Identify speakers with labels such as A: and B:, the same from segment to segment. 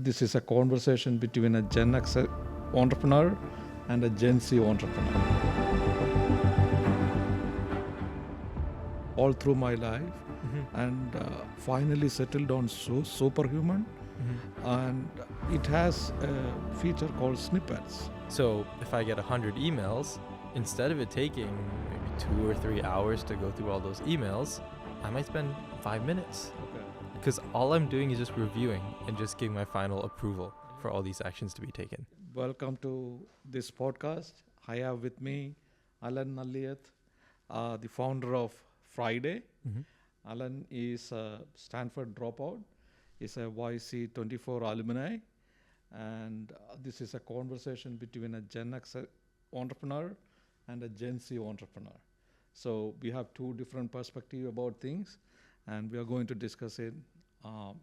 A: This is a conversation between a GenX entrepreneur and a GenZ entrepreneur. All through my life, and finally settled on superhuman, and it has a feature called snippets.
B: So if I get 100 emails, instead of it taking maybe 2 or 3 hours to go through all those emails, I might spend 5 minutes.
A: Okay.
B: Because all I'm doing is just reviewing and just giving my final approval for all these actions to be taken.
A: Welcome to this podcast. I have with me Allen Naliath, the founder of Friday. Allen is a Stanford dropout. He's a YC24 alumni. And this is a conversation between a GenX entrepreneur and a GenZ entrepreneur. So we have two different perspectives about things, and we are going to discuss it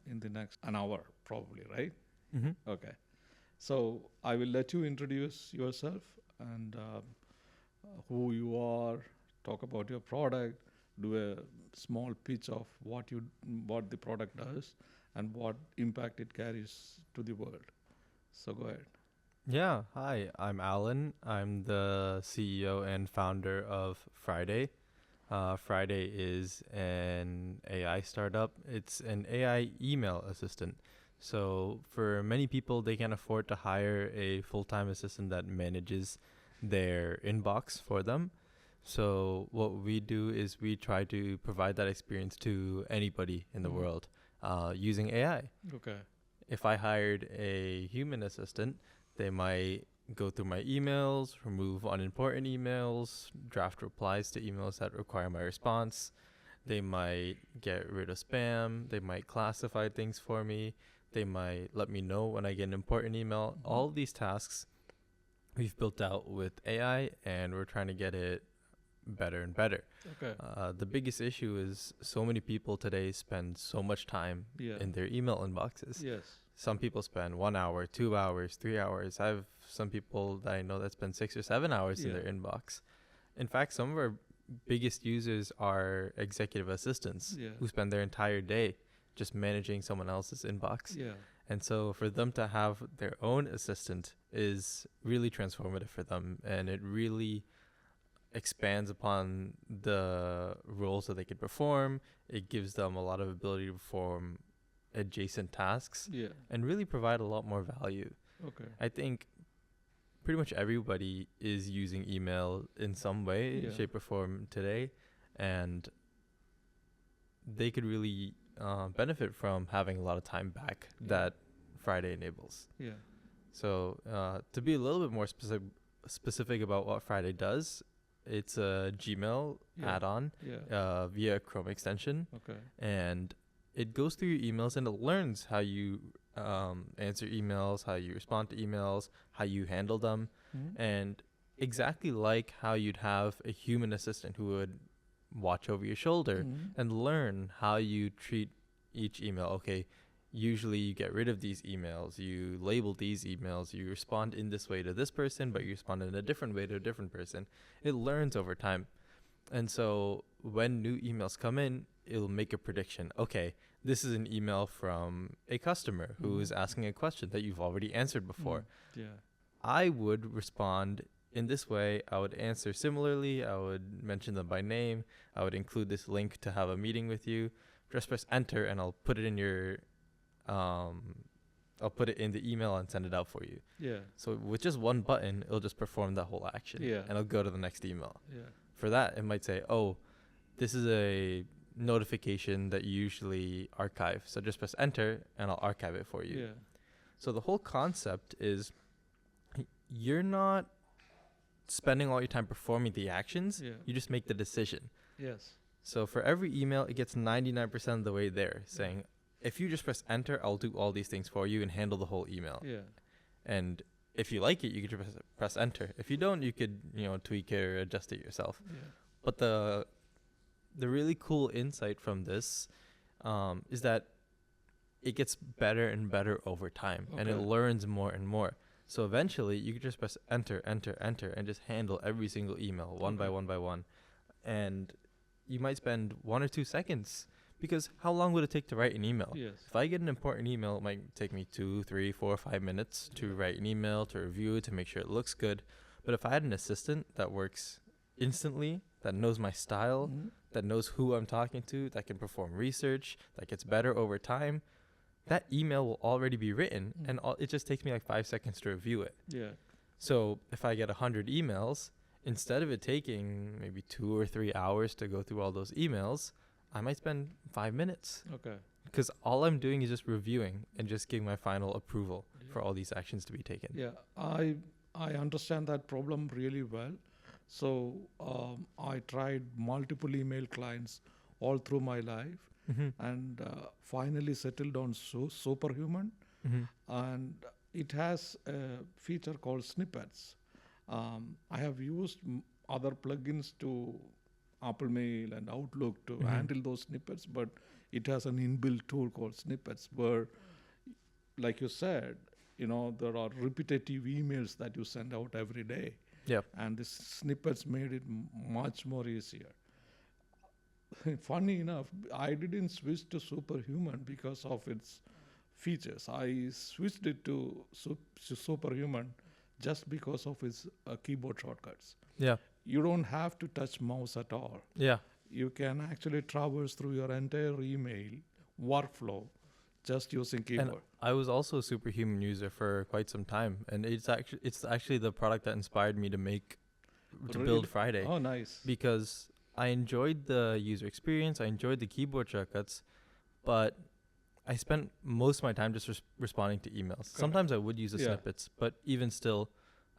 A: in the next an hour, probably, right? Okay. So I will let you introduce yourself and who you are, talk about your product, do a small pitch of what the product does and what impact it carries to the world. So go ahead.
B: Yeah, hi, I'm Allen. I'm the CEO and founder of Friday. Friday is an AI startup. It's an AI email assistant. So for many people, they can't afford to hire a full-time assistant that manages their inbox for them. So what we do is we try to provide that experience to anybody in the world using AI.
A: Okay.
B: If I hired a human assistant, they might go through my emails, remove unimportant emails, draft replies to emails that require my response. They might get rid of spam. They might classify things for me. They might let me know when I get an important email. All of these tasks we've built out with AI, and we're trying to get it better and better.
A: Okay.
B: The biggest issue is so many people today spend so much time in their email inboxes.
A: Yes.
B: Some people spend 1 hour, 2 hours, 3 hours. I have some people that I know that spend 6 or 7 hours in their inbox. In fact, some of our biggest users are executive assistants who spend their entire day just managing someone else's inbox.
A: Yeah.
B: And so for them to have their own assistant is really transformative for them, and it really expands upon the roles that they could perform. It gives them a lot of ability to perform adjacent tasks and really provide a lot more value.
A: Okay.
B: I think pretty much everybody is using email in some way, shape or form today, and they could really benefit from having a lot of time back that Friday enables. Yeah. So to be a little bit more specific about what Friday does, it's a Gmail add-on via Chrome extension. Okay. And it goes through your emails and it learns how you answer emails, how you respond to emails, how you handle them. And exactly like how you'd have a human assistant who would watch over your shoulder and learn how you treat each email. Okay, usually you get rid of these emails, you label these emails, you respond in this way to this person, but you respond in a different way to a different person. It learns over time. And so when new emails come in, it'll make a prediction. Okay, this is an email from a customer who is asking a question that you've already answered before. I would respond in this way. I would answer similarly. I would mention them by name. I would include this link to have a meeting with you. Just press enter and I'll put it in your I'll put it in the email and send it out for you. Yeah. So with just one button, it'll just perform that whole action. Yeah. And it'll go to the next email. Yeah. For that, it might say, oh, this is a notification that you usually archive. So just press enter and I'll archive it for you. Yeah. So the whole concept is you're not spending all your time performing the actions. Yeah. You just make the decision. Yes. So for every email, it gets 99% of the way there, saying, if you just press enter, I'll do all these things for you and handle the whole email. Yeah. And if you like it, you could just press enter. If you don't, you could, tweak it or adjust it yourself. Yeah. But the really cool insight from this is that it gets better and better over time, and it learns more and more. So eventually, you could just press enter, enter, enter, and just handle every single email one by one by one. And you might spend 1 or 2 seconds Because how long would it take to write an email?
A: Yes.
B: If I get an important email, it might take me 2, 3, 4, 5 minutes to write an email, to review it, to make sure it looks good. But if I had an assistant that works instantly, that knows my style, that knows who I'm talking to, that can perform research, that gets better over time, that email will already be written, and it just takes me like 5 seconds to review it.
A: Yeah.
B: So if I get 100 emails, instead of it taking maybe 2 or 3 hours to go through all those emails, I might spend 5 minutes.
A: Okay.
B: Because all I'm doing is just reviewing and just giving my final approval for all these actions to be taken.
A: Yeah, I understand that problem really well. So I tried multiple email clients all through my life, and finally settled on Superhuman. And it has a feature called snippets. I have used other plugins to Apple Mail and Outlook to handle those snippets, but it has an inbuilt tool called snippets where, like you said, there are repetitive emails that you send out every day.
B: Yep.
A: And the snippets made it much more easier. Funny enough, I didn't switch to Superhuman because of its features. I switched it to Superhuman just because of its keyboard shortcuts.
B: Yeah.
A: You don't have to touch mouse at all.
B: Yeah.
A: You can actually traverse through your entire email workflow just using keyboard.
B: And I was also a Superhuman user for quite some time, and it's actually the product that inspired me to build Friday.
A: Oh, nice.
B: Because I enjoyed the user experience, I enjoyed the keyboard shortcuts, but I spent most of my time just responding to emails. Correct. Sometimes I would use the snippets, but even still,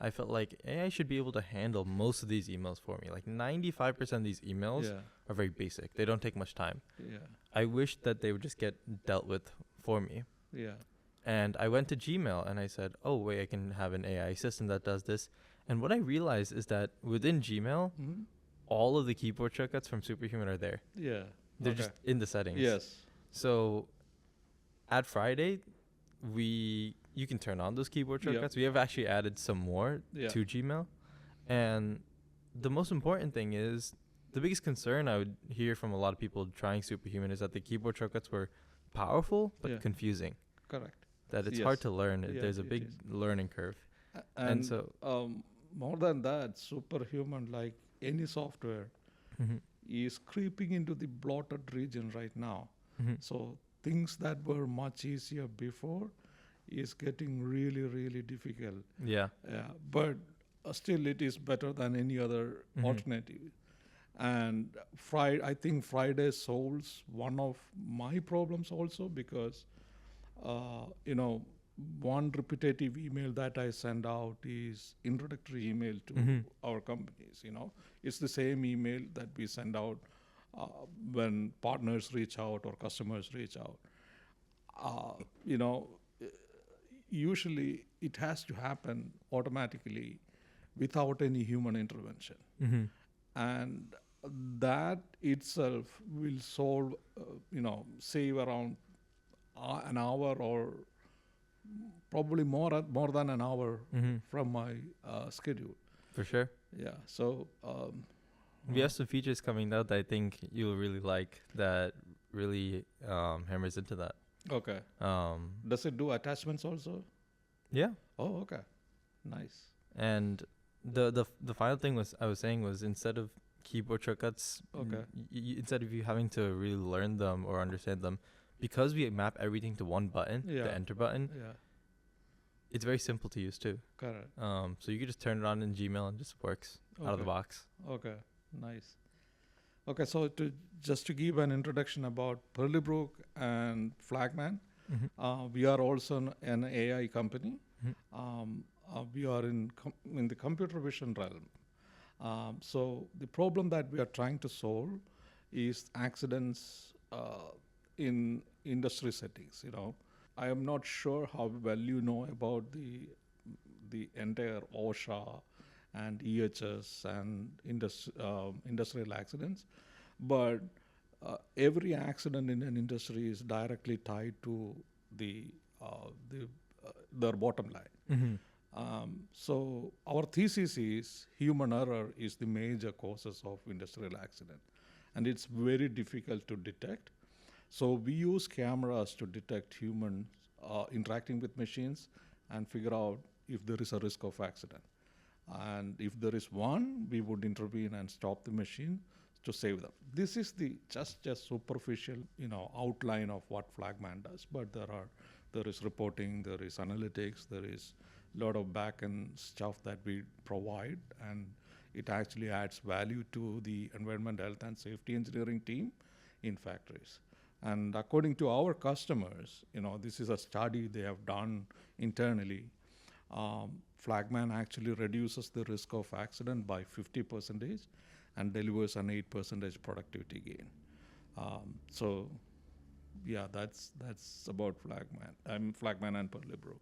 B: I felt like AI should be able to handle most of these emails for me. Like 95% of these emails are very basic. They don't take much time.
A: Yeah.
B: I wish that they would just get dealt with for me.
A: Yeah.
B: And I went to Gmail and I said, oh, wait, I can have an AI assistant that does this. And what I realized is that within Gmail, all of the keyboard shortcuts from Superhuman are there.
A: Yeah.
B: They're just in the settings.
A: Yes.
B: So at Friday, you can turn on those keyboard shortcuts. We have actually added some more to Gmail. And the most important thing is, the biggest concern I would hear from a lot of people trying Superhuman is that the keyboard shortcuts were powerful but confusing.
A: Correct.
B: That it's hard to learn. There's a big learning curve.
A: And
B: so
A: more than that, Superhuman, like any software, is creeping into the blotted region right now. So things that were much easier before is getting really, really difficult. Yeah. But still, it is better than any other alternative. And I think Friday solves one of my problems also, because one repetitive email that I send out is introductory email to our companies. It's the same email that we send out when partners reach out or customers reach out. Usually it has to happen automatically without any human intervention. And that itself will solve, save around an hour or probably more than an hour from my schedule.
B: For sure.
A: Yeah. So
B: we have some features coming out that I think you'll really like, that really hammers into that.
A: Okay. Does it do attachments also?
B: Yeah.
A: Oh, okay. Nice.
B: And the final thing I was saying was, instead of keyboard shortcuts, instead of you having to really learn them or understand them, because we map everything to one button, the enter button, it's very simple to use too.
A: Correct.
B: So you can just turn it on in Gmail and it just works out of the box.
A: Okay, nice. Okay, so to give an introduction about Perleybrook and Flagman, we are also an AI company. We are in the computer vision realm. So the problem that we are trying to solve is accidents in industry settings. I am not sure how well you know about the entire OSHA and EHS and industrial accidents, but every accident in an industry is directly tied to their bottom line. So our thesis is human error is the major causes of industrial accident, and it's very difficult to detect. So we use cameras to detect humans interacting with machines and figure out if there is a risk of accident. And if there is one, we would intervene and stop the machine to save them. This is the just superficial, outline of what Flagman does. But there is reporting, there is analytics, there is a lot of back-end stuff that we provide, and it actually adds value to the environment, health, and safety engineering team in factories. And according to our customers, this is a study they have done internally. Flagman actually reduces the risk of accident by 50% and delivers an 8% productivity gain. So, yeah, that's about Flagman. Flagman and Perleybrook.